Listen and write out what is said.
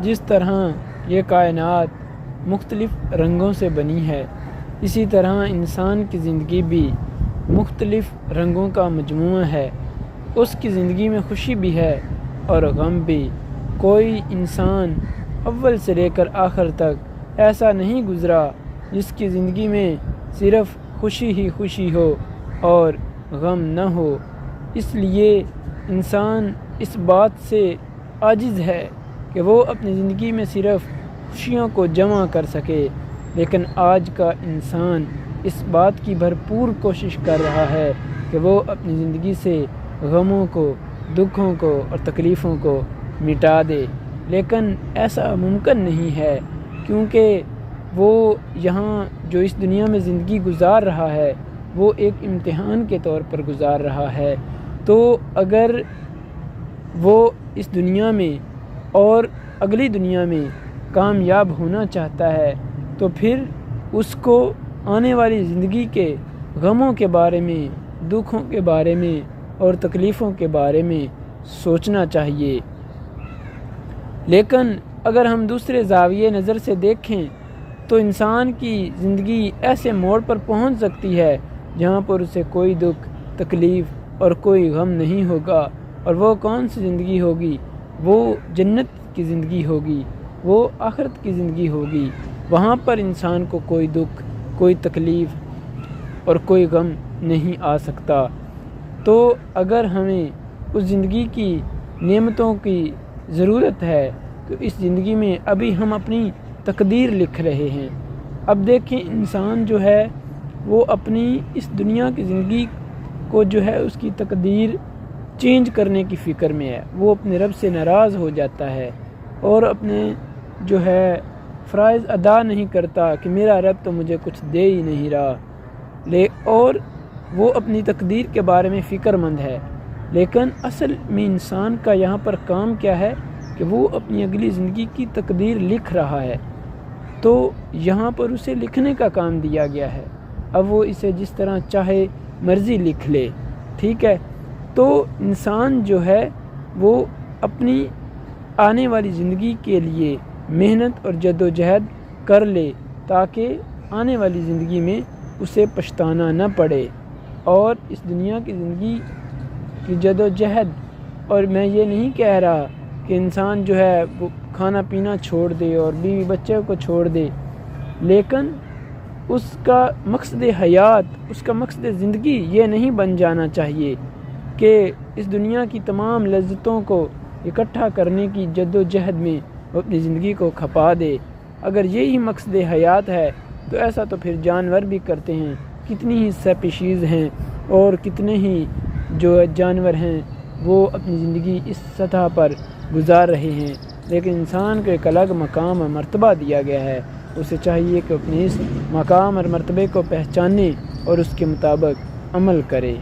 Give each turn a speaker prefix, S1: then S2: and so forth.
S1: جس طرح یہ کائنات مختلف رنگوں سے بنی ہے، اسی طرح انسان کی زندگی بھی مختلف رنگوں کا مجموعہ ہے۔ اس کی زندگی میں خوشی بھی ہے اور غم بھی۔ کوئی انسان اول سے لے کر آخر تک ایسا نہیں گزرا جس کی زندگی میں صرف خوشی ہی خوشی ہو اور غم نہ ہو۔ اس لیے انسان اس بات سے عاجز ہے کہ وہ اپنی زندگی میں صرف خوشیوں کو جمع کر سکے، لیکن آج کا انسان اس بات کی بھرپور کوشش کر رہا ہے کہ وہ اپنی زندگی سے غموں کو، دکھوں کو اور تکلیفوں کو مٹا دے، لیکن ایسا ممکن نہیں ہے، کیونکہ وہ یہاں جو اس دنیا میں زندگی گزار رہا ہے وہ ایک امتحان کے طور پر گزار رہا ہے۔ تو اگر وہ اس دنیا میں اور اگلی دنیا میں کامیاب ہونا چاہتا ہے تو پھر اس کو آنے والی زندگی کے غموں کے بارے میں، دکھوں کے بارے میں اور تکلیفوں کے بارے میں سوچنا چاہیے۔ لیکن اگر ہم دوسرے زاویے نظر سے دیکھیں تو انسان کی زندگی ایسے موڑ پر پہنچ سکتی ہے جہاں پر اسے کوئی دکھ، تکلیف اور کوئی غم نہیں ہوگا، اور وہ کون سی زندگی ہوگی؟ وہ جنت کی زندگی ہوگی، وہ آخرت کی زندگی ہوگی۔ وہاں پر انسان کو کوئی دکھ، کوئی تکلیف اور کوئی غم نہیں آ سکتا۔ تو اگر ہمیں اس زندگی کی نعمتوں کی ضرورت ہے تو اس زندگی میں ابھی ہم اپنی تقدیر لکھ رہے ہیں۔ اب دیکھیں انسان جو ہے وہ اپنی اس دنیا کی زندگی کو جو ہے اس کی تقدیر چینج کرنے کی فکر میں ہے، وہ اپنے رب سے ناراض ہو جاتا ہے اور اپنے جو ہے فرائض ادا نہیں کرتا کہ میرا رب تو مجھے کچھ دے ہی نہیں رہا، اور وہ اپنی تقدیر کے بارے میں فکر مند ہے۔ لیکن اصل میں انسان کا یہاں پر کام کیا ہے کہ وہ اپنی اگلی زندگی کی تقدیر لکھ رہا ہے، تو یہاں پر اسے لکھنے کا کام دیا گیا ہے۔ اب وہ اسے جس طرح چاہے مرضی لکھ لے، ٹھیک ہے۔ تو انسان جو ہے وہ اپنی آنے والی زندگی کے لیے محنت اور جد و جہد کر لے تاکہ آنے والی زندگی میں اسے پچھتانا نہ پڑے، اور اس دنیا کی زندگی کی جد و جہد، اور میں یہ نہیں کہہ رہا کہ انسان جو ہے وہ کھانا پینا چھوڑ دے اور بیوی بچے کو چھوڑ دے، لیکن اس کا مقصد حیات، اس کا مقصد زندگی یہ نہیں بن جانا چاہیے کہ اس دنیا کی تمام لذتوں کو اکٹھا کرنے کی جد و جہد میں وہ اپنی زندگی کو کھپا دے۔ اگر یہی مقصد حیات ہے تو ایسا تو پھر جانور بھی کرتے ہیں، کتنی ہی اسپیشیز ہیں اور کتنے ہی جو جانور ہیں وہ اپنی زندگی اس سطح پر گزار رہے ہیں، لیکن انسان کو ایک الگ مقام اور مرتبہ دیا گیا ہے۔ اسے چاہیے کہ اپنے اس مقام اور مرتبے کو پہچانے اور اس کے مطابق عمل کرے۔